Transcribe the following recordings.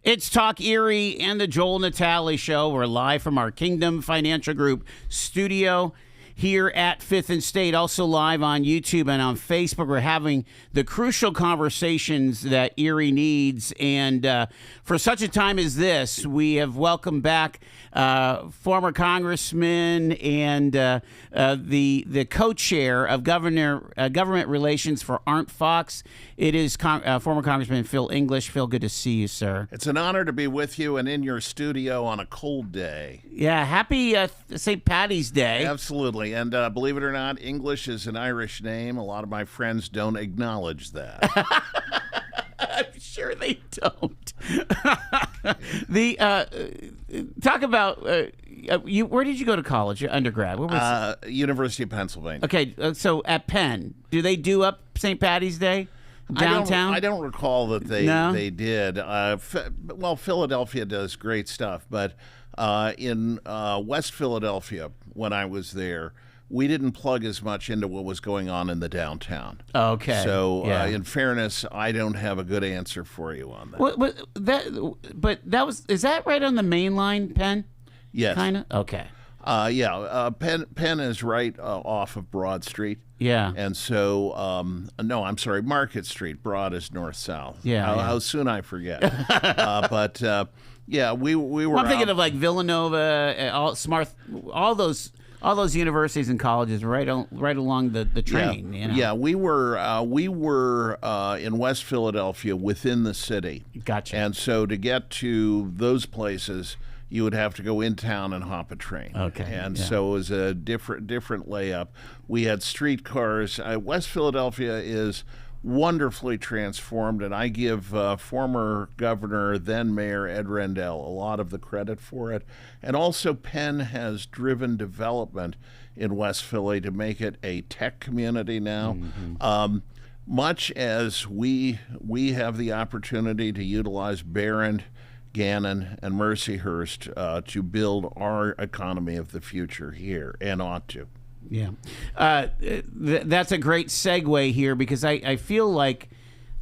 It's Talk Erie and the Joel Natale Show. We're live from our Kingdom Financial Group studio here at 5th and State, also live on YouTube and on Facebook. We're having the crucial conversations that Erie needs. And for such a time as this, we have welcomed back former congressman and the co-chair of government relations for Arent Fox. It is former Congressman Phil English. Phil, good to see you, sir. It's an honor to be with you and in your studio on a cold day. Yeah, happy St. Patty's Day. Absolutely. And believe it or not, English is an Irish name. A lot of my friends don't acknowledge that. I'm sure they don't. Talk about you. Where did you go to college? Your undergrad? Where was University of Pennsylvania. Okay, so at Penn, do they do up St. Patty's Day downtown? I don't recall that they did. Well, Philadelphia does great stuff, but in West Philadelphia, when I was there, we didn't plug as much into what was going on in the downtown. Okay. So, yeah. In fairness, I don't have a good answer for you on that. Is that right on the main line, Penn? Yes. Kind of? Okay. Penn is right off of Broad Street. Yeah. And so, no, I'm sorry, Market Street. Broad is north-south. Yeah. How soon I forget. Yeah, we were. Well, I'm thinking of like Villanova, all those universities and colleges right along the train. Yeah, you know? Yeah, we were in West Philadelphia within the city. Gotcha. And so to get to those places, you would have to go in town and hop a train. Okay. And so it was a different layup. We had streetcars. West Philadelphia is wonderfully transformed, and I give former governor, then Mayor Ed Rendell, a lot of the credit for it. And also Penn has driven development in West Philly to make it a tech community now. Mm-hmm. Much as we have the opportunity to utilize Barron, Gannon, and Mercyhurst to build our economy of the future here, and ought to. Yeah. That's a great segue here because I feel like,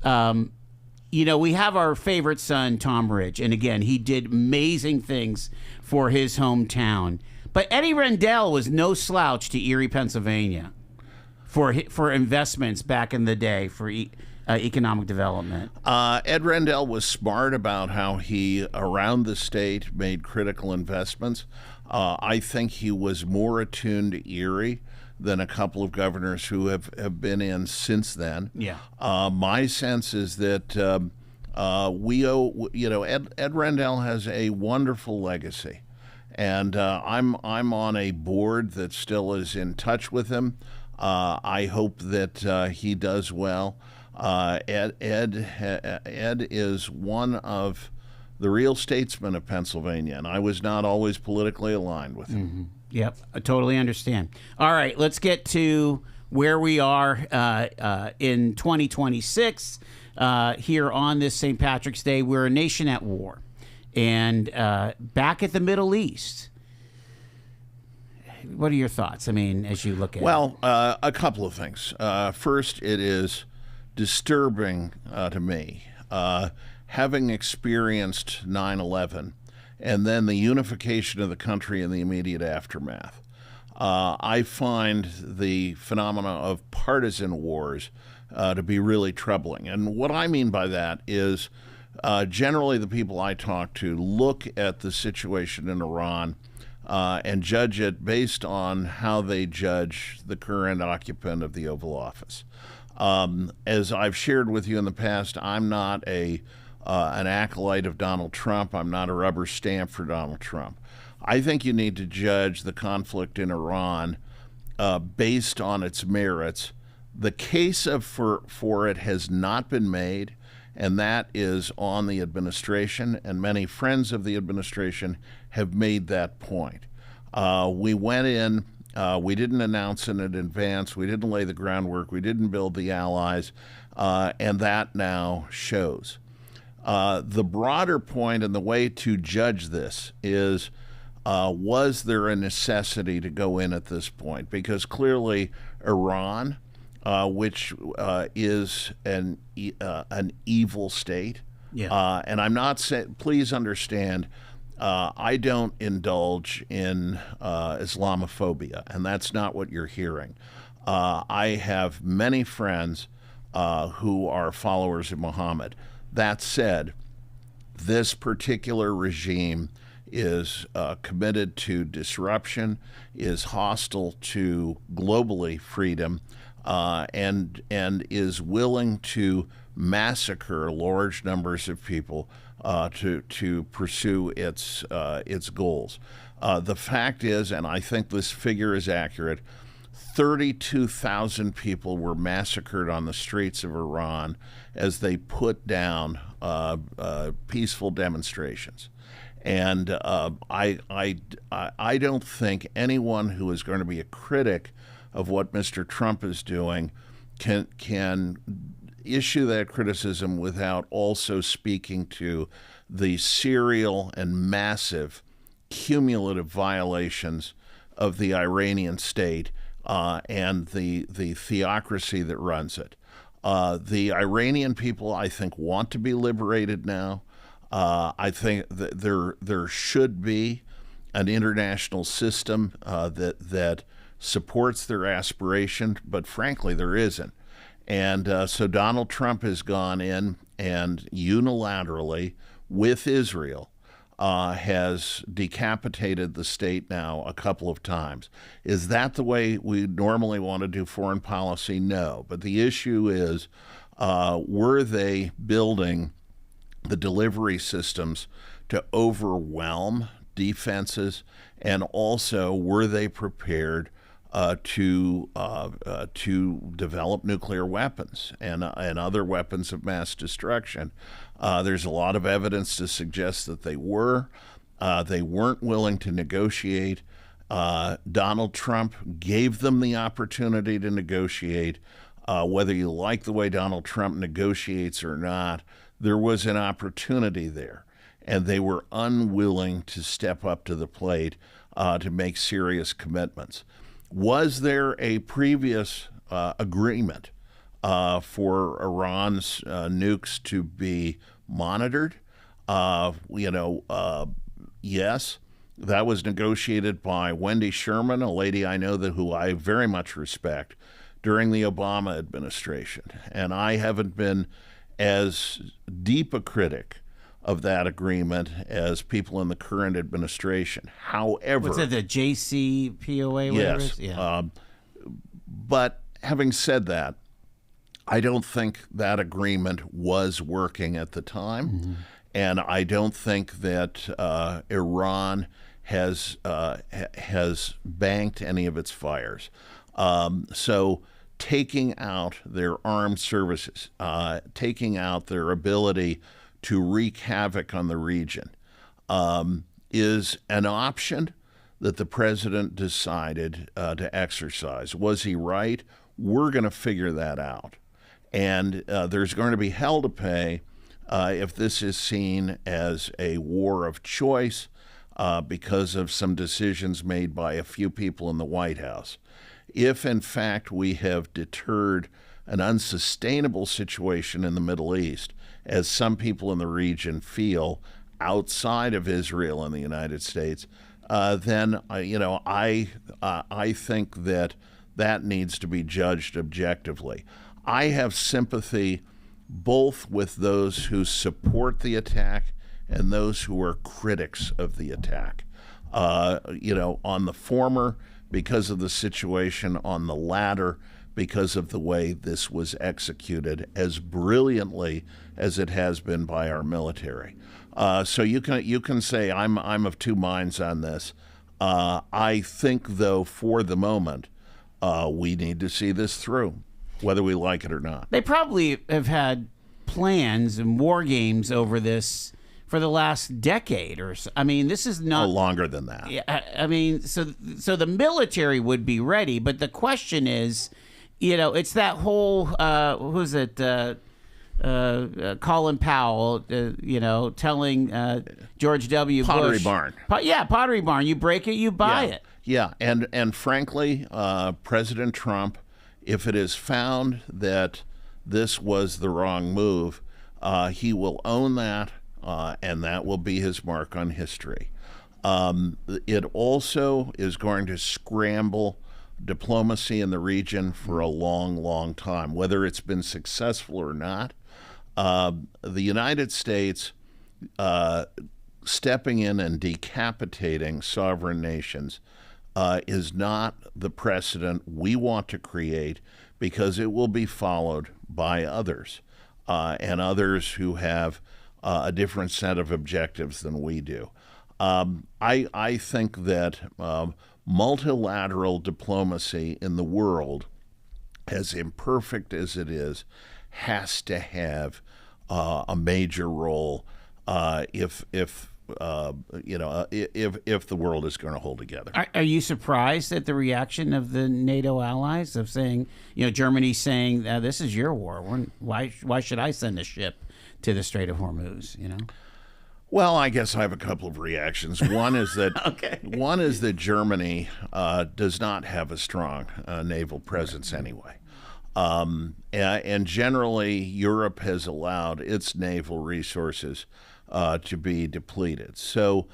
we have our favorite son, Tom Ridge. And again, he did amazing things for his hometown. But Eddie Rendell was no slouch to Erie, Pennsylvania for investments back in the day for economic development. Ed Rendell was smart about how he, around the state, made critical investments. I think he was more attuned to Erie than a couple of governors who have been in since then. Yeah. My sense is that we owe, Ed Rendell has a wonderful legacy. And I'm on a board that still is in touch with him. I hope that he does well. Ed is one of the real statesmen of Pennsylvania, and I was not always politically aligned with him. Mm-hmm. Yep, I totally understand. All right, let's get to where we are in 2026 here on this St. Patrick's Day. We're a nation at war, and back at the Middle East. What are your thoughts? I mean, as you look at it. A couple of things. First, it is disturbing to me, having experienced 9/11 and then the unification of the country in the immediate aftermath. I find the phenomena of partisan wars to be really troubling. And what I mean by that is generally the people I talk to look at the situation in Iran and judge it based on how they judge the current occupant of the Oval Office. As I've shared with you in the past, I'm not an acolyte of Donald Trump. I'm not a rubber stamp for Donald Trump. I think you need to judge the conflict in Iran based on its merits. The case for it has not been made, and that is on the administration, and many friends of the administration have made that point. We went in. We didn't announce it in advance. We didn't lay the groundwork. We didn't build the allies, and that now shows. The broader point and the way to judge this is, was there a necessity to go in at this point? Because clearly Iran, which is an evil state, Yeah. And I'm not saying, please understand, I don't indulge in Islamophobia, and that's not what you're hearing. I have many friends who are followers of Muhammad. That said, this particular regime is committed to disruption, is hostile to globally freedom, and is willing to massacre large numbers of people to pursue its goals. The fact is, and I think this figure is accurate, 32,000 people were massacred on the streets of Iran as they put down peaceful demonstrations. And I don't think anyone who is going to be a critic of what Mr. Trump is doing can issue that criticism without also speaking to the serial and massive cumulative violations of the Iranian state and the theocracy that runs it. The Iranian people, I think, want to be liberated now. I think that there should be an international system that supports their aspiration, but frankly, there isn't. And so Donald Trump has gone in and unilaterally, with Israel, has decapitated the state now a couple of times. Is that the way we normally want to do foreign policy? No. But the issue is, were they building the delivery systems to overwhelm defenses, and also were they prepared to develop nuclear weapons and other weapons of mass destruction? There's a lot of evidence to suggest that they were. They weren't willing to negotiate. Donald Trump gave them the opportunity to negotiate. Whether you like the way Donald Trump negotiates or not, there was an opportunity there, and they were unwilling to step up to the plate to make serious commitments. Was there a previous agreement for Iran's nukes to be monitored? Yes. That was negotiated by Wendy Sherman, a lady I know who I very much respect, during the Obama administration. And I haven't been as deep a critic of that agreement as people in the current administration. However, what's it, the JCPOA? Yes. Yeah. But having said that, I don't think that agreement was working at the time, mm-hmm. and I don't think that Iran has banked any of its fires. So taking out their armed services, taking out their ability to wreak havoc on the region, is an option that the president decided to exercise. Was he right? We're going to figure that out. And there's going to be hell to pay if this is seen as a war of choice because of some decisions made by a few people in the White House. If, in fact, we have deterred an unsustainable situation in the Middle East, as some people in the region feel outside of Israel and the United States, then I think that needs to be judged objectively. I have sympathy both with those who support the attack and those who are critics of the attack. On the former, because of the situation; on the latter, because of the way this was executed as brilliantly as it has been by our military. So you can say I'm of two minds on this. I think, though, for the moment, we need to see this through, whether we like it or not. They probably have had plans and war games over this for the last decade or so. I mean, this is not longer than that. Yeah, I mean, so the military would be ready, but the question is, it's that whole who's it? Colin Powell, telling George W. Pottery Bush, Barn. Pottery Barn. You break it, you buy it. Yeah, and frankly, President Trump, if it is found that this was the wrong move, He will own that, and that will be his mark on history. It also is going to scramble diplomacy in the region for a long, long time, whether it's been successful or not. The United States stepping in and decapitating sovereign nations is not the precedent we want to create, because it will be followed by others and others who have a different set of objectives than we do. I think that multilateral diplomacy in the world, as imperfect as it is, has to have a major role if the world is going to hold together. Are you surprised at the reaction of the NATO allies of saying, Germany saying, this is your war. Why should I send a ship to the Strait of Hormuz, Well, I guess I have a couple of reactions. One is that Okay. one is that Germany does not have a strong naval presence anyway. And generally, Europe has allowed its naval resources to be depleted. So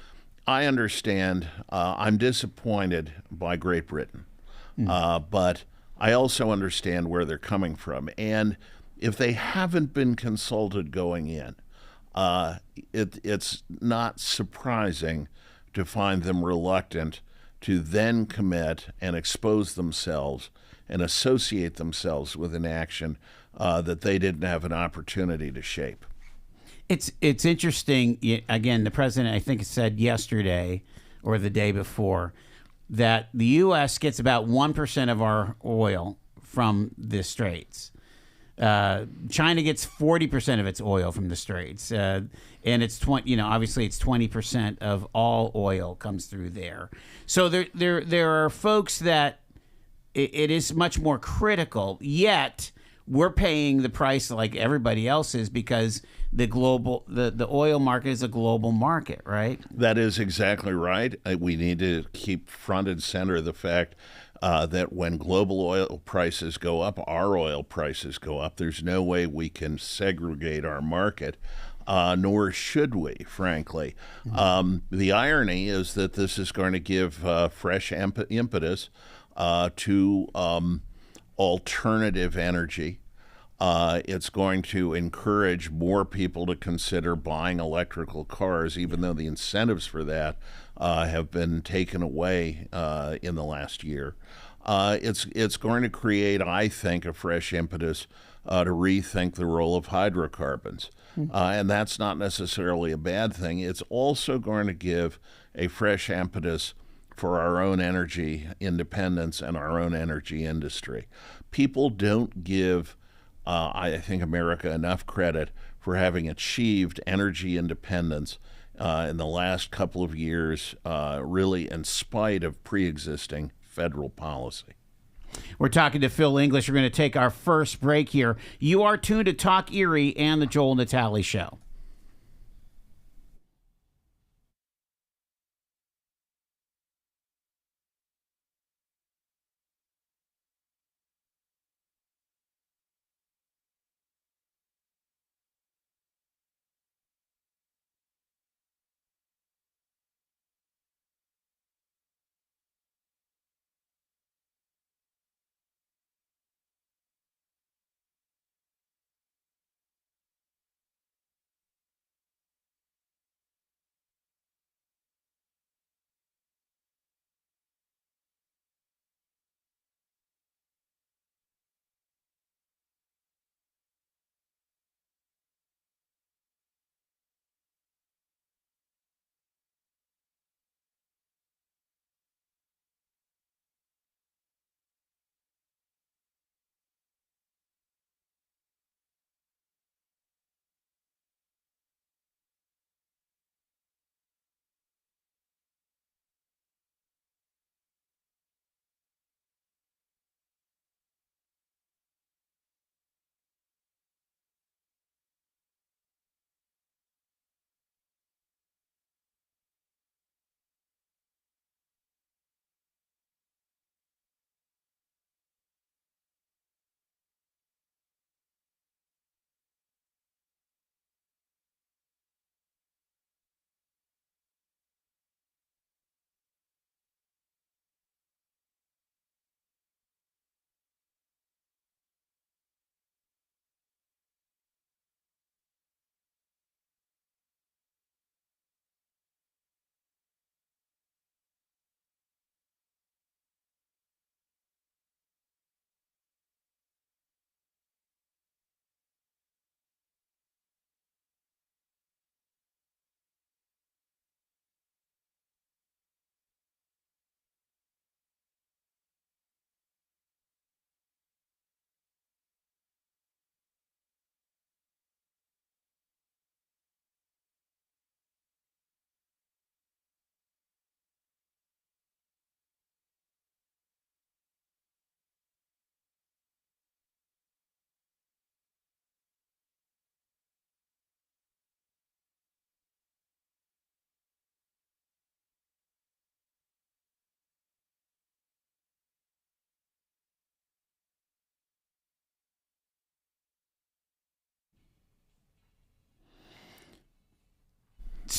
I understand. I'm disappointed by Great Britain, but I also understand where they're coming from. And if they haven't been consulted going in, it's not surprising to find them reluctant to then commit and expose themselves and associate themselves with an action that they didn't have an opportunity to shape. It's interesting. Again, the president, I think, said yesterday or the day before that the U.S. gets about 1% of our oil from the Straits. China gets 40% of its oil from the Straits, and it's obviously it's 20% of all oil comes through there. So there are folks that it is much more critical. Yet we're paying the price like everybody else is, because the oil market is a global market, right? That is exactly right. We need to keep front and center the fact that when global oil prices go up, our oil prices go up. There's no way we can segregate our market, nor should we, frankly. The irony is that this is going to give fresh impetus to alternative energy. It's going to encourage more people to consider buying electrical cars, even though the incentives for that have been taken away in the last year. It's going to create, I think, a fresh impetus to rethink the role of hydrocarbons. And that's not necessarily a bad thing. It's also going to give a fresh impetus for our own energy independence and our own energy industry. People don't give, I think, America enough credit for having achieved energy independence in the last couple of years, really in spite of pre-existing federal policy. We're talking to Phil English. We're going to take our first break here. You are tuned to Talk Erie and the Joel Natale Show.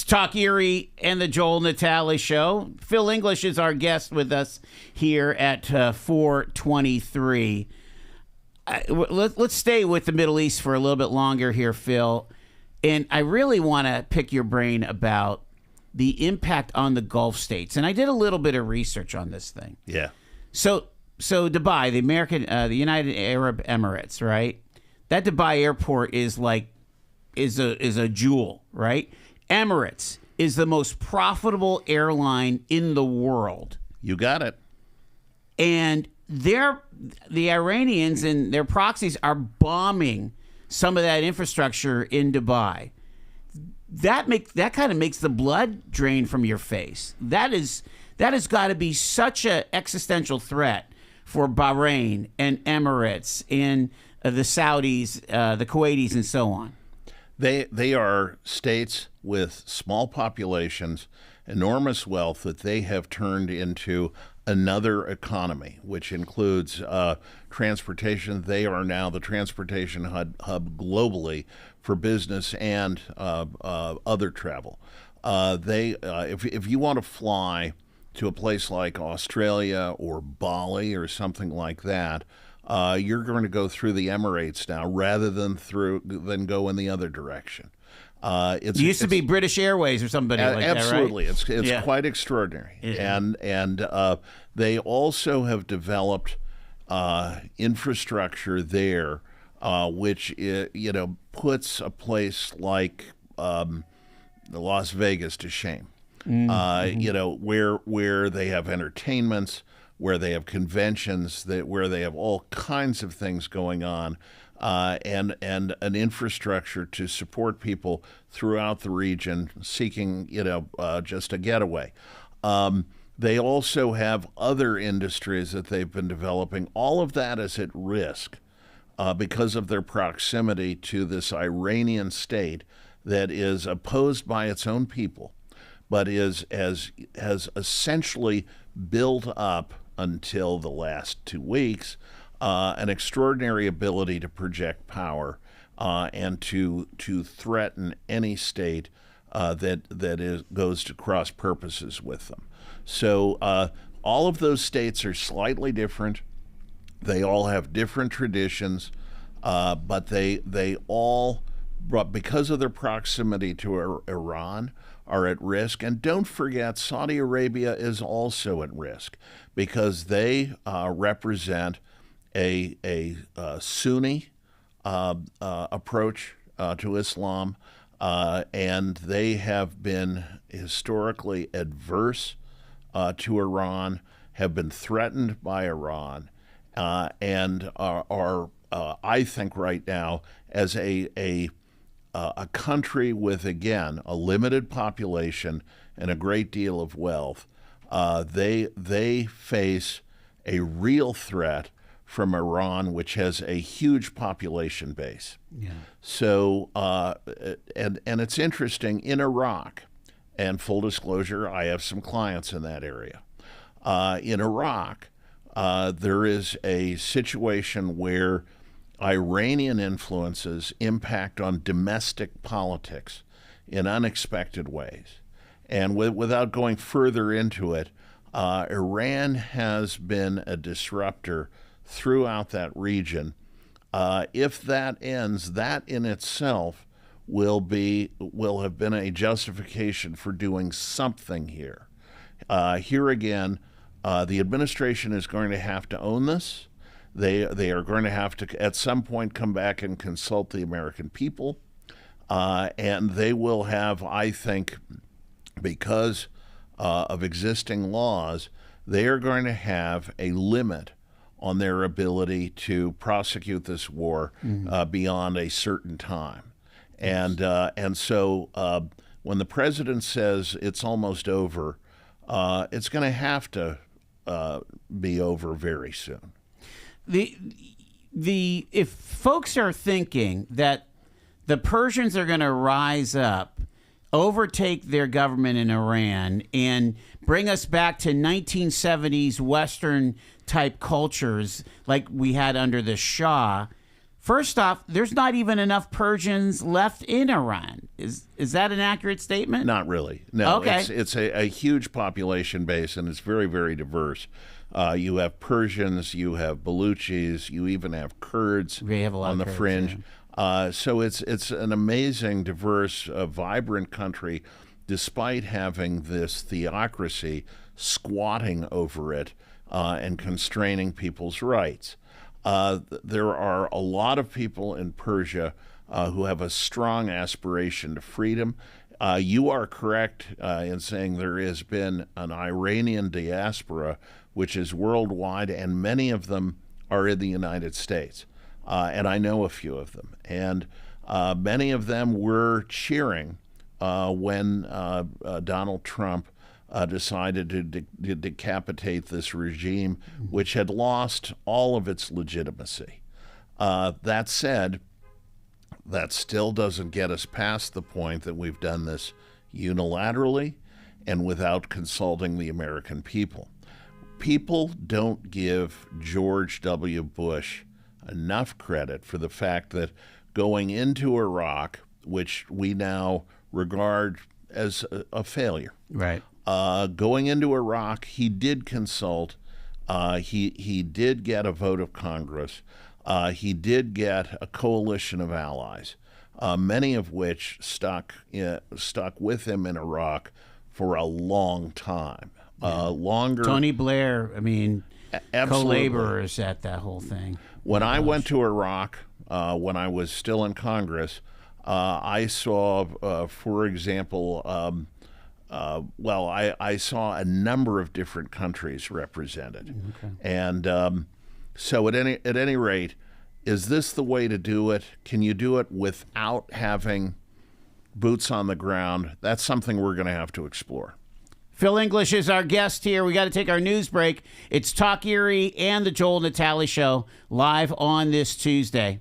Talk Erie and the Joel Natale Show. Phil English is our guest with us here at 423. Let's stay with the Middle East for a little bit longer here, Phil. And I really want to pick your brain about the impact on the Gulf states. And I did a little bit of research on this thing. Yeah. So Dubai, the United Arab Emirates, right? That Dubai airport is a jewel, right? Emirates is the most profitable airline in the world. You got it. And the Iranians and their proxies are bombing some of that infrastructure in Dubai. That kind of makes the blood drain from your face. That has got to be such an existential threat for Bahrain and Emirates and the Saudis, the Kuwaitis, and so on. They are states with small populations, enormous wealth that they have turned into another economy, which includes transportation. They are now the transportation hub globally for business and other travel. If you want to fly to a place like Australia or Bali or something like that, you're going to go through the Emirates now rather than go in the other direction. It used to be British Airways or somebody like absolutely. that, right? It's quite extraordinary. Yeah. And they also have developed infrastructure there, which puts a place like Las Vegas to shame. Where they have entertainments, where they have conventions, where they have all kinds of things going on, and an infrastructure to support people throughout the region seeking, just a getaway. They also have other industries that they've been developing. All of that is at risk because of their proximity to this Iranian state that is opposed by its own people, but has essentially built up until the last 2 weeks an extraordinary ability to project power and to threaten any state that goes to cross purposes with them. So all of those states are slightly different. They all have different traditions, but they all, because of their proximity to Iran, are at risk. And don't forget, Saudi Arabia is also at risk because they represent a Sunni approach to Islam, and they have been historically adverse to Iran, have been threatened by Iran, and are I think right now, as a country with, again, a limited population and a great deal of wealth, they face a real threat from Iran, which has a huge population base. Yeah. So, and it's interesting, in Iraq, and full disclosure, I have some clients in that area. In Iraq, there is a situation where Iranian influences impact on domestic politics in unexpected ways. And without going further into it, Iran has been a disruptor throughout that region. If that ends, that in itself will have been a justification for doing something here. Here again, the administration is going to have to own this. They are going to have to, at some point, come back and consult the American people. And they will have, I think, because of existing laws, they are going to have a limit on their ability to prosecute this war beyond a certain time. And so when the president says it's almost over, it's going to have to be over very soon. If folks are thinking that the Persians are going to rise up, overtake their government in Iran, and bring us back to 1970s Western type cultures like we had under the Shah, First off, there's not even enough Persians left in Iran. Is that an accurate statement? Not really. No, Okay. It's a huge population base, and it's very, very diverse. You have Persians, you have Baluchis, you even have Kurds We have a lot on of the Kurds, fringe. yeah. So it's an amazing, diverse, vibrant country, despite having this theocracy squatting over it and constraining people's rights. There are a lot of people in Persia who have a strong aspiration to freedom. You are correct in saying there has been an Iranian diaspora which is worldwide, and many of them are in the United States. And I know a few of them. And many of them were cheering when Donald Trump decided to decapitate this regime, which had lost all of its legitimacy. That said, that still doesn't get us past the point that we've done this unilaterally and without consulting the American people. People don't give George W. Bush enough credit for the fact that going into Iraq, which we now regard as a failure, Right. going into Iraq, he did consult. He did get a vote of Congress. He did get a coalition of allies, many of which stuck with him in Iraq for a long time, longer. Tony Blair, I mean, Absolutely. co-laborers at that whole thing. When I went to Iraq, when I was still in Congress, I saw, for example, I saw a number of different countries represented, and so at any rate, is this the way to do it? Can you do it without having boots on the ground? That's something we're going to have to explore. Phil English is our guest here. We got to take our news break. It's Talk Erie and the Joel Natale Show live on this Tuesday.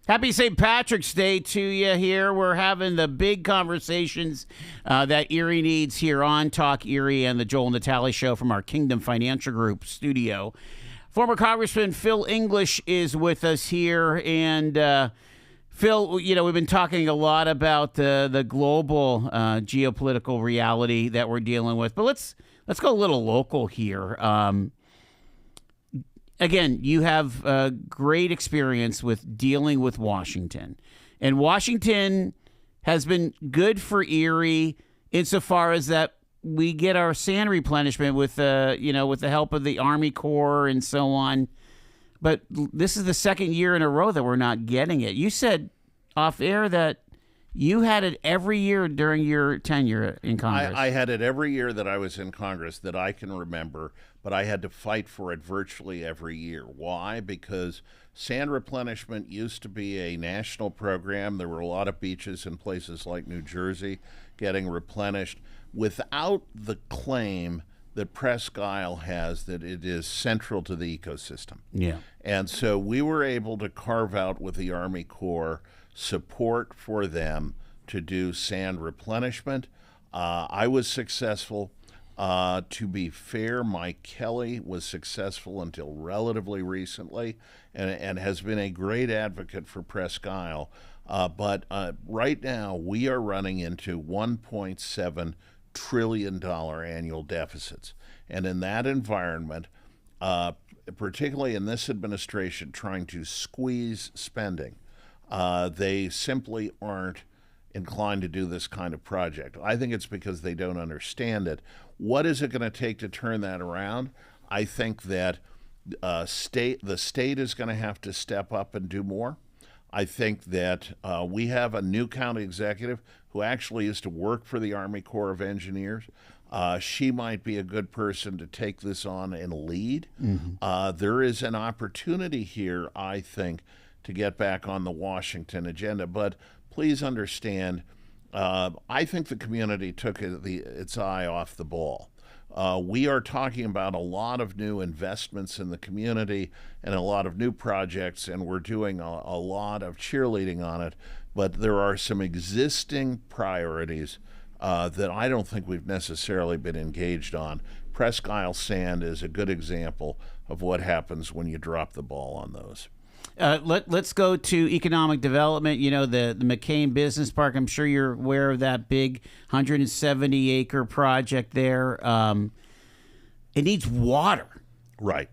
Happy St. Patrick's Day to you here. We're having the big conversations that Erie needs here on Talk Erie and the Joel Natale Show from our Kingdom Financial Group studio. Former Congressman Phil English is with us here. And Phil, you know, we've been talking a lot about the global geopolitical reality that we're dealing with. But let's go a little local here. Again, you have great experience with dealing with Washington. And Washington has been good for Erie insofar as that we get our sand replenishment with, with the help of the Army Corps and so on. But this is the second year in a row that we're not getting it. You said off air that you had it every year during your tenure in Congress. I had it every year that I was in Congress that I can remember, but I had to fight for it virtually every year. Why? Because sand replenishment used to be a national program. There were a lot of beaches in places like New Jersey getting replenished without the claim that Presque Isle has that it is central to the ecosystem. Yeah. And so we were able to carve out with the Army Corps support for them to do sand replenishment. I was successful. To be fair, Mike Kelly was successful until relatively recently and has been a great advocate for Presque Isle. But right now, we are running into $1.7 trillion annual deficits. And in that environment, particularly in this administration trying to squeeze spending, they simply aren't inclined to do this kind of project. I think it's because they don't understand it. What is it going to take to turn that around? I think that the state is going to have to step up and do more. I think that we have a new county executive who actually used to work for the Army Corps of Engineers. She might be a good person to take this on and lead. Mm-hmm. There is an opportunity here, I think, to get back on the Washington agenda. But please understand, I think the community took its eye off the ball. We are talking about a lot of new investments in the community and a lot of new projects, and we're doing a lot of cheerleading on it. But there are some existing priorities that I don't think we've necessarily been engaged on. Presque Isle Sand is a good example of what happens when you drop the ball on those. Let's go to economic development. You know, the McCain Business Park. I'm sure you're aware of that big 170-acre project there. It needs water. Right.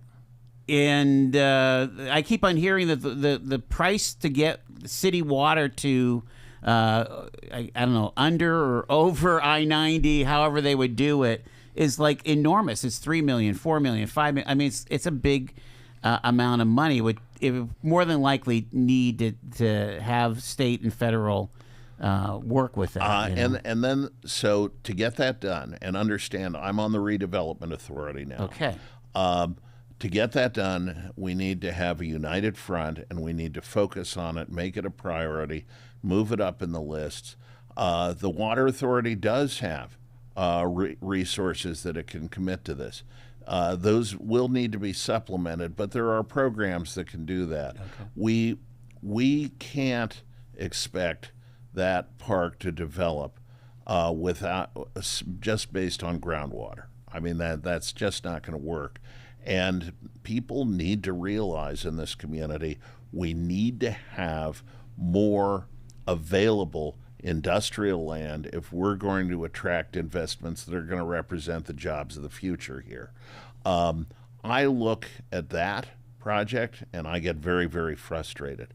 And I keep on hearing that the price to get city water to, I don't know, under or over I-90, however they would do it, is like enormous. It's $3 million, $4 million, $5 million. I mean, it's a big amount of money. It would more than likely need to have state and federal work with that. And then, so to get that done, and understand, I'm on the redevelopment authority now. Okay. To get that done, we need to have a united front, and we need to focus on it, make it a priority, move it up in the lists. The Water Authority does have resources that it can commit to this. Those will need to be supplemented, but there are programs that can do that. Okay. We can't expect that park to develop without just based on groundwater. I mean, that's just not going to work. And people need to realize in this community we need to have more available industrial land if we're going to attract investments that are going to represent the jobs of the future here. I look at that project and I get very, very frustrated.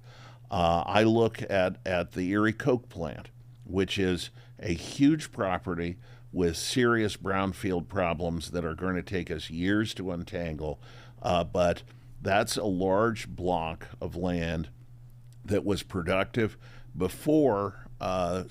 I look at the Erie Coke plant, which is a huge property with serious brownfield problems that are going to take us years to untangle, but that's a large block of land that was productive before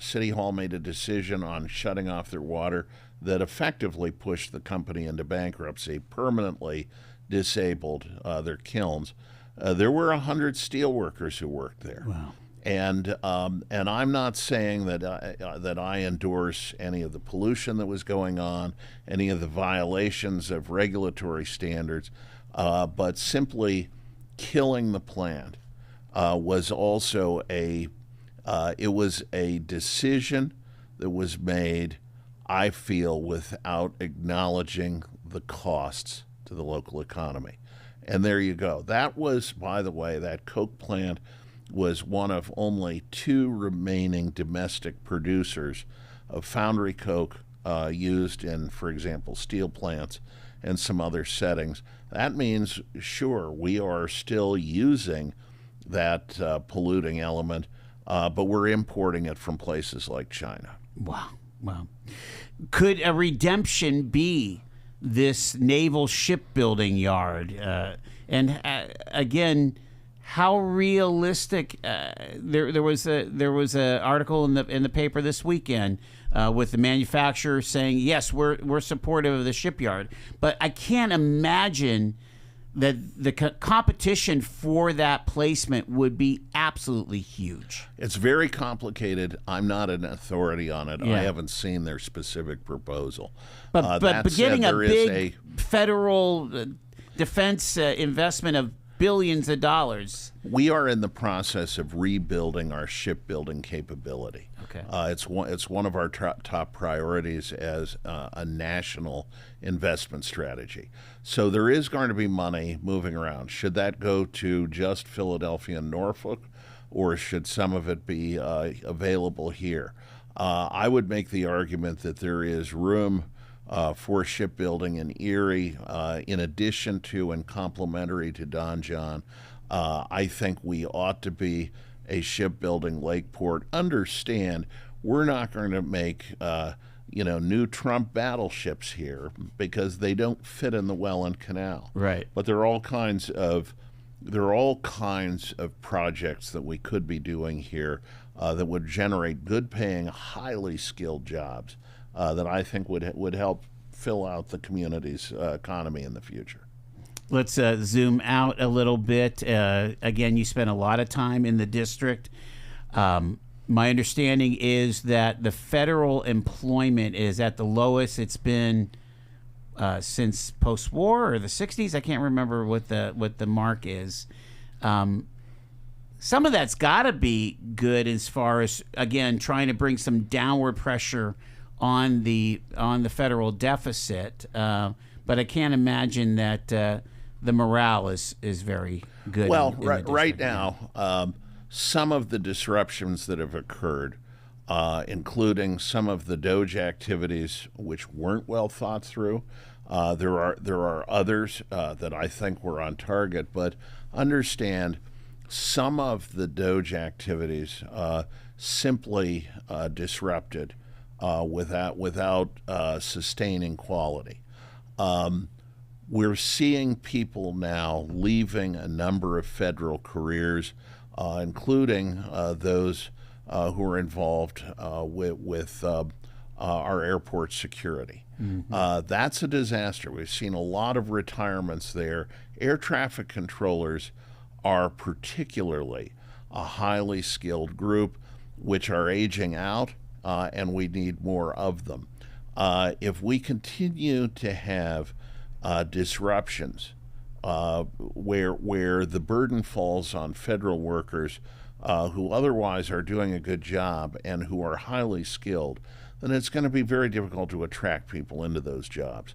City Hall made a decision on shutting off their water that effectively pushed the company into bankruptcy, permanently disabled their kilns. There were 100 steelworkers who worked there. Wow. And I'm not saying that I endorse any of the pollution that was going on, any of the violations of regulatory standards, but simply killing the plant was also it was a decision that was made, I feel, without acknowledging the costs to the local economy. And there you go. That was, by the way, that Coke plant was one of only 2 remaining domestic producers of foundry coke used in, for example, steel plants and some other settings. That means, sure, we are still using that polluting element, but we're importing it from places like China. Wow. Wow. Could a redemption be this naval shipbuilding yard? Again, how realistic? There was a article in the paper this weekend with the manufacturer saying, yes, we're supportive of the shipyard, but I can't imagine that the competition for that placement would be absolutely huge. It's very complicated. I'm not an authority on it. Yeah. I haven't seen their specific proposal. But getting a big federal defense investment of billions of dollars. We are in the process of rebuilding our shipbuilding capability. Okay. It's one of our top priorities as a national investment strategy. So there is going to be money moving around. Should that go to just Philadelphia and Norfolk, or should some of it be available here? I would make the argument that there is room for shipbuilding in Erie, in addition to and complementary to Don John. I think we ought to be a shipbuilding lake port. Understand, we're not going to make new Trump battleships here because they don't fit in the Welland Canal. Right. But there are all kinds of projects that we could be doing here that would generate good-paying, highly skilled jobs that I think would help fill out the community's economy in the future. Let's zoom out a little bit. Again, you spent a lot of time in the district. My understanding is that the federal employment is at the lowest it's been since post-war or the 60s. I can't remember what the mark is. Some of that's got to be good as far as, again, trying to bring some downward pressure on the federal deficit. But I can't imagine that the morale is very good. Well, right now, some of the disruptions that have occurred, including some of the Doge activities which weren't well thought through, there are others that I think were on target. But understand, some of the Doge activities simply disrupted without sustaining quality. We're seeing people now leaving a number of federal careers, including those who are involved with our airport security. Mm-hmm. That's a disaster. We've seen a lot of retirements there. Air traffic controllers are particularly a highly skilled group, which are aging out, and we need more of them. If we continue to have disruptions where the burden falls on federal workers who otherwise are doing a good job and who are highly skilled, then it's going to be very difficult to attract people into those jobs.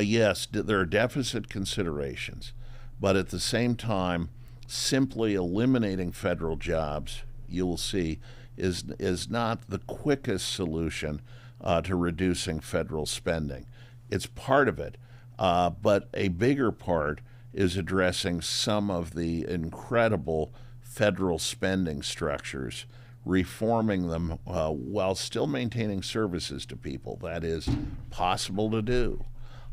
Yes, there are deficit considerations, but at the same time, simply eliminating federal jobs, you will see, is not the quickest solution to reducing federal spending. It's part of it, but a bigger part is addressing some of the incredible federal spending structures, reforming them while still maintaining services to people. That is possible to do,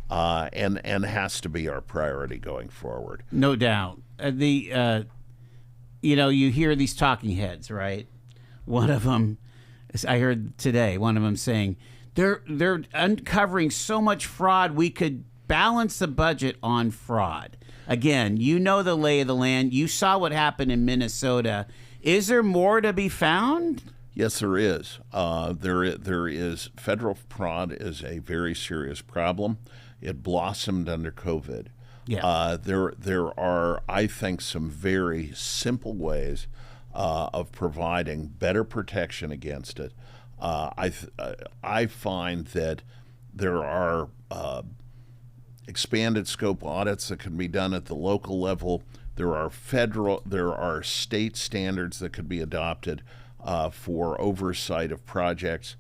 and has to be our priority going forward. No doubt. You hear these talking heads, right? One of them, I heard today, one of them saying, they're uncovering so much fraud, we could balance the budget on fraud. Again, you know the lay of the land. You saw what happened in Minnesota. Is there more to be found? Yes, there is. There is. Federal fraud is a very serious problem. It blossomed under COVID. Yeah. There are, I think, some very simple ways of providing better protection against it. I find that there are expanded scope audits that can be done at the local level. There are state standards that could be adopted for oversight of projects.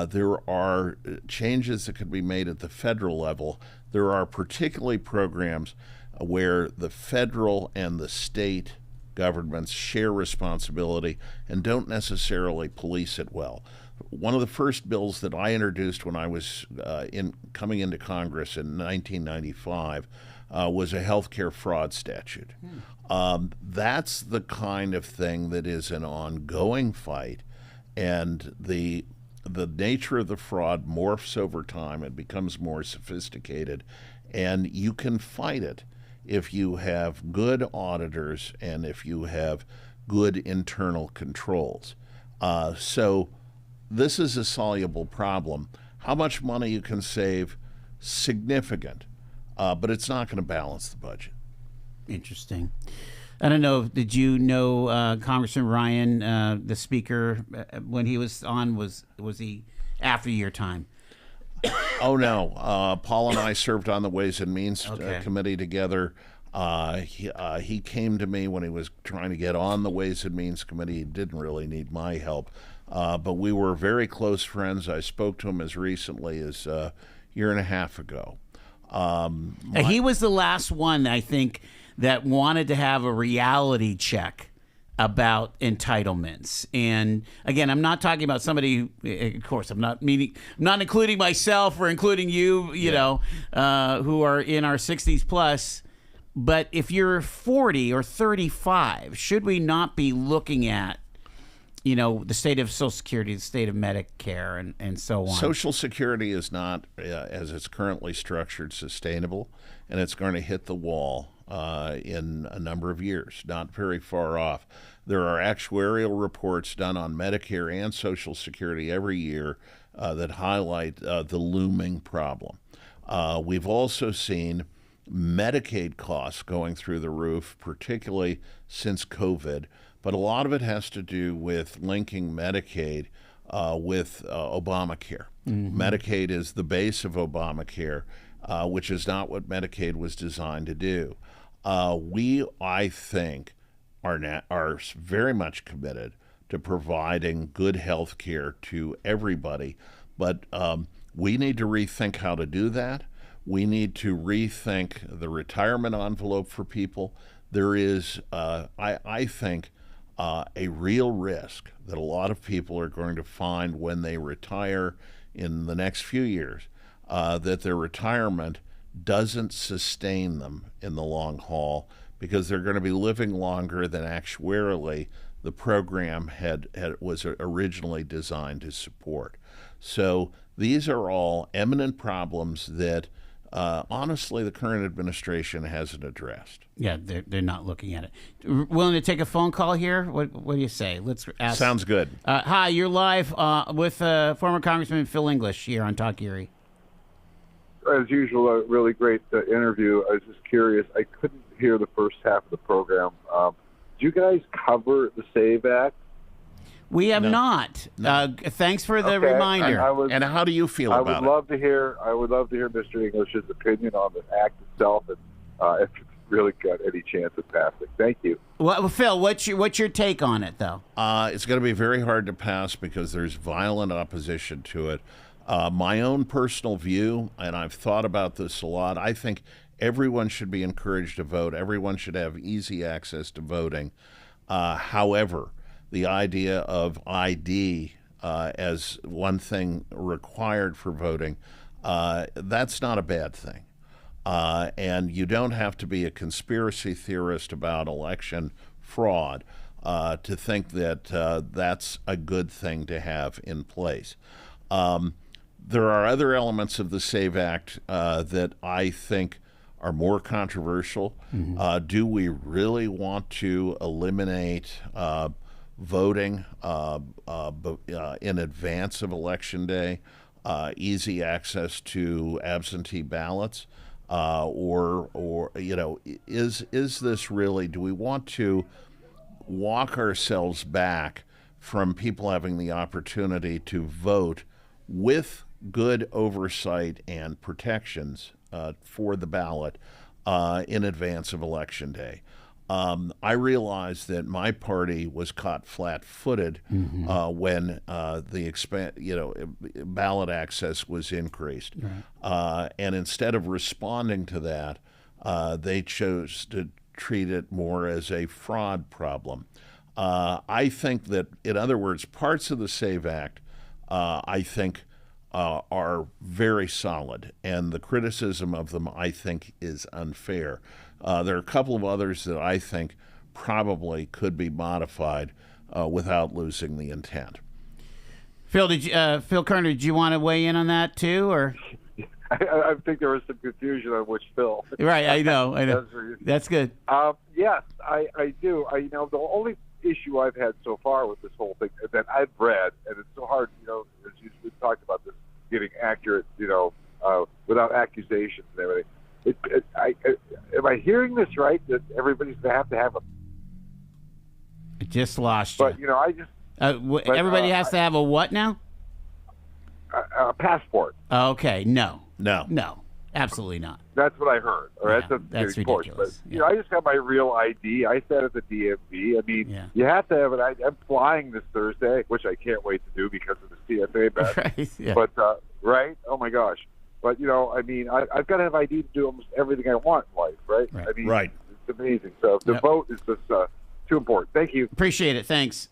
There are changes that could be made at the federal level. There are particularly programs where the federal and the state governments share responsibility and don't necessarily police it well. One of the first bills that I introduced when I was coming into Congress in 1995 was a healthcare fraud statute. That's the kind of thing that is an ongoing fight, and the nature of the fraud morphs over time. It becomes more sophisticated, and you can fight it if you have good auditors and if you have good internal controls. So this is a soluble problem. How much money you can save, significant, but it's not going to balance the budget. Interesting. I don't know. Did you know Congressman Ryan, the speaker, when he was on? Was he after your time? Oh no. Paul and I served on the Ways and Means Committee together. He came to me when he was trying to get on the Ways and Means Committee. He didn't really need my help, but we were very close friends. I spoke to him as recently as a year and a half ago. He was the last one, I think, that wanted to have a reality check about entitlements. And again, I'm not talking about somebody who, of course, I'm not including myself or including you, you know, who are in our 60s plus. But if you're 40 or 35, should we not be looking at, you know, the state of Social Security, the state of Medicare, and so on? Social Security is not, as it's currently structured, sustainable, and it's going to hit the wall in a number of years, not very far off. There are actuarial reports done on Medicare and Social Security every year that highlight the looming problem. We've also seen Medicaid costs going through the roof, particularly since COVID, but a lot of it has to do with linking Medicaid with Obamacare. Medicaid is the base of Obamacare, which is not what Medicaid was designed to do. We, I think, are very much committed to providing good health care to everybody, but we need to rethink how to do that. We need to rethink the retirement envelope for people. There is, I think, a real risk that a lot of people are going to find when they retire in the next few years, that their retirement doesn't sustain them in the long haul because they're going to be living longer than actuarially the program was originally designed to support. So these are all eminent problems that honestly the current administration hasn't addressed. Yeah, they're not looking at it. Willing to take a phone call here? What do you say? Let's ask. Sounds good. Hi, you're live with former Congressman Phil English here on Talk Erie. As usual, a really great interview. I was just curious. I couldn't hear the first half of the program. Do you guys cover the SAVE Act? We have not. No. Thanks for the reminder. And how do you feel about it? I would love to hear Mr. English's opinion on the act itself, and if it's really got any chance of passing. Thank you. Well, Phil, what's your take on it, though? It's going to be very hard to pass because there's violent opposition to it. My own personal view, and I've thought about this a lot, I think everyone should be encouraged to vote. Everyone should have easy access to voting. However, the idea of ID as one thing required for voting, that's not a bad thing. And you don't have to be a conspiracy theorist about election fraud to think that that's a good thing to have in place. There are other elements of the SAVE Act that I think are more controversial. Do we really want to eliminate voting in advance of Election Day, easy access to absentee ballots? or is this really? Do we want to walk ourselves back from people having the opportunity to vote with good oversight and protections for the ballot in advance of Election Day? I realized that my party was caught flat-footed when the ballot access was increased, and instead of responding to that, they chose to treat it more as a fraud problem. I think that, in other words, parts of the SAVE Act, I think, are very solid, and the criticism of them, I think, is unfair. There are a couple of others that I think probably could be modified without losing the intent. Phil, Phil Kerner, did you want to weigh in on that too, or? I think there was some confusion on which Phil. Right, I know. That's good. Yes, I do. The only issue I've had so far with this whole thing that I've read, and it's so hard, as we've talked about this, getting accurate, without accusations and everything. Am I hearing this right? That everybody's going to have a. I just lost you. But I just. Everybody has to have a what now? A passport. Okay, no, No. absolutely not. That's what I heard. All right, that's ridiculous. But I just have my real ID. I sat at the DMV. I mean, you have to have it. I'm flying this Thursday, which I can't wait to do because of the CFA badge. Right. Yeah. But right? Oh my gosh. But I've got to have ID to do almost everything I want in life, right? I mean, it's amazing. So the vote is just too important. Thank you. Appreciate it. Thanks.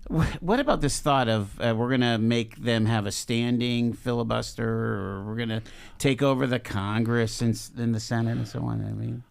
What about this thought of we're going to make them have a standing filibuster, or we're going to take over the Congress and the Senate and so on? I mean,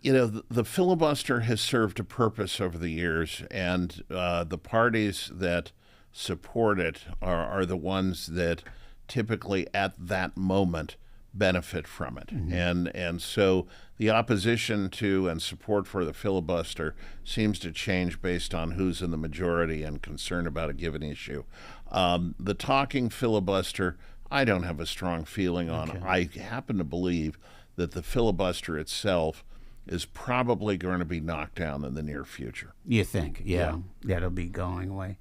the filibuster has served a purpose over the years, and the parties that support it are the ones that typically at that moment benefit from it. And so the opposition to and support for the filibuster seems to change based on who's in the majority and concerned about a given issue. The talking filibuster, I don't have a strong feeling on. Okay. I happen to believe that the filibuster itself is probably going to be knocked down in the near future. You think? Yeah. That'll be going away.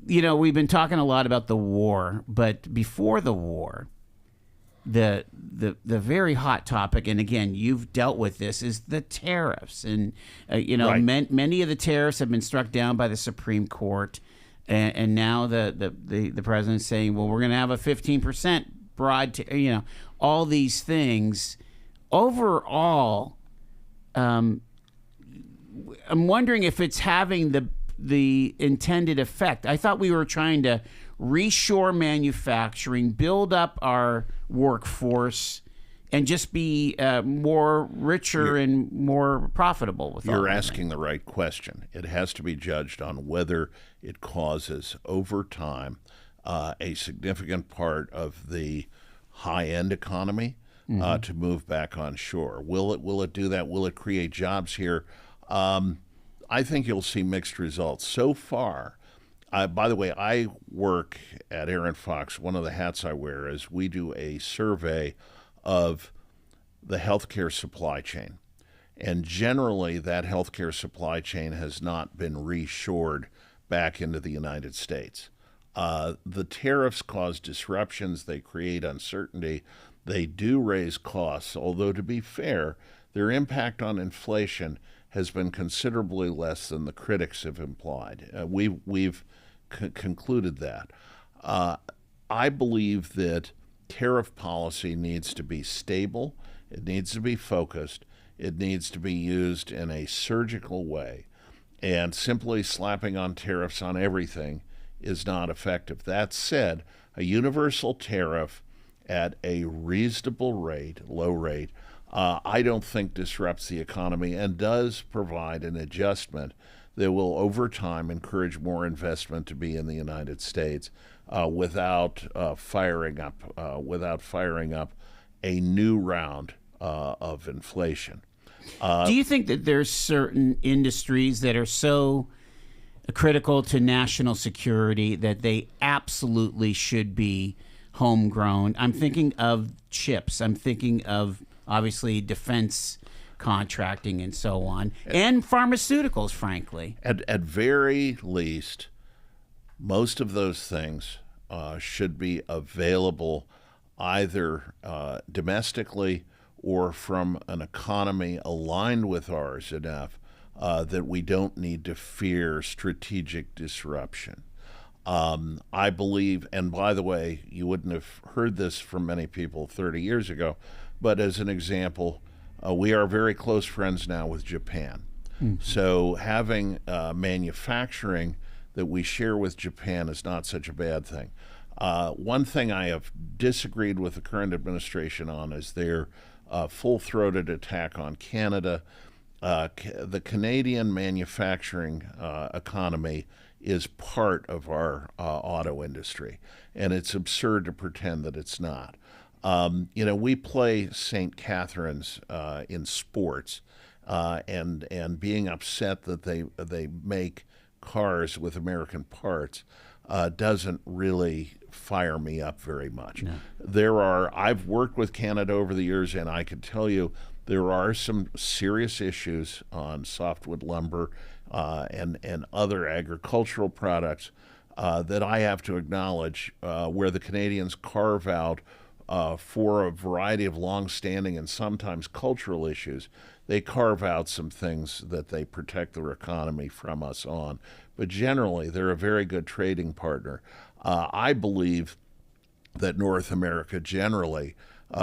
We've been talking a lot about the war, but before the war, the very hot topic, and again, you've dealt with this, is the tariffs. And, many of the tariffs have been struck down by the Supreme Court. And now the president's saying, well, we're going to have a 15% broad, all these things. Overall, I'm wondering if it's having the intended effect. I thought we were trying to reshore manufacturing, build up our workforce, and just be more richer and more profitable with all You're that. Asking the right question. It has to be judged on whether it causes, over time, a significant part of the high-end economy to move back on shore. Will it do that? Will it create jobs here? I think you'll see mixed results. So far, by the way, I work at Arent Fox. One of the hats I wear is we do a survey of the healthcare supply chain. And generally, that healthcare supply chain has not been reshored back into the United States. The tariffs cause disruptions. They create uncertainty. They do raise costs, although to be fair, their impact on inflation has been considerably less than the critics have implied. We've concluded that. I believe that tariff policy needs to be stable. It needs to be focused. It needs to be used in a surgical way. And simply slapping on tariffs on everything is not effective. That said, a universal tariff at a reasonable rate, low rate, I don't think disrupts the economy and does provide an adjustment that will, over time, encourage more investment to be in the United States without firing up a new round of inflation. Do you think that there's certain industries that are so critical to national security that they absolutely should be homegrown. I'm thinking of chips. I'm thinking of, obviously, defense contracting and so on, and pharmaceuticals, frankly. At very least, most of those things should be available either domestically or from an economy aligned with ours enough that we don't need to fear strategic disruption. I believe, and by the way, you wouldn't have heard this from many people 30 years ago, but as an example, we are very close friends now with Japan. So having manufacturing that we share with Japan is not such a bad thing. One thing I have disagreed with the current administration on is their full-throated attack on Canada. The Canadian manufacturing economy is part of our auto industry, and it's absurd to pretend that it's not. We play St. Catherine's in sports, and being upset that they make cars with American parts doesn't really fire me up very much. No. I've worked with Canada over the years, and I can tell you there are some serious issues on softwood lumber and other agricultural products that I have to acknowledge where the Canadians carve out for a variety of long-standing and sometimes cultural issues. They carve out some things that they protect their economy from us on. But generally, they're a very good trading partner. I believe that North America generally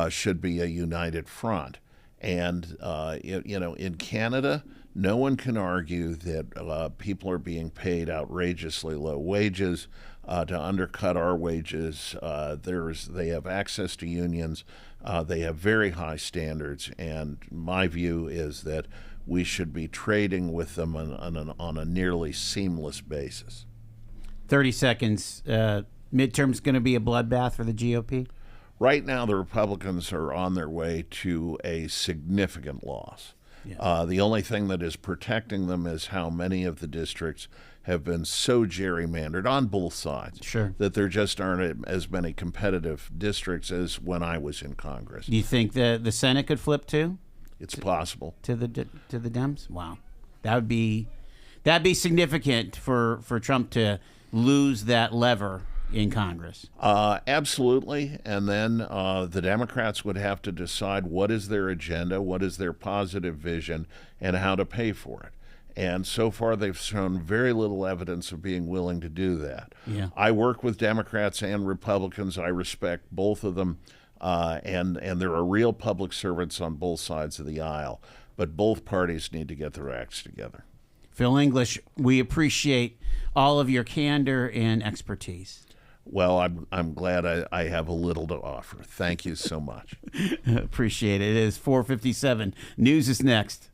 should be a united front. And, in Canada, no one can argue that people are being paid outrageously low wages to undercut our wages. They have access to unions. They have very high standards. And my view is that we should be trading with them on a nearly seamless basis. 30 seconds. Midterm's going to be a bloodbath for the GOP? Right now, the Republicans are on their way to a significant loss. Yeah. The only thing that is protecting them is how many of the districts have been so gerrymandered on both sides that there just aren't as many competitive districts as when I was in Congress. Do you think the Senate could flip too? It's possible. To the Dems? Wow. That'd be significant for Trump to lose that lever in Congress. Absolutely. And then the Democrats would have to decide what is their agenda, what is their positive vision, and how to pay for it. And so far, they've shown very little evidence of being willing to do that. Yeah. I work with Democrats and Republicans. I respect both of them. And there are real public servants on both sides of the aisle. But both parties need to get their acts together. Phil English, we appreciate all of your candor and expertise. Well, I'm glad I have a little to offer. Thank you so much. Appreciate it. It is 4:57. News is next.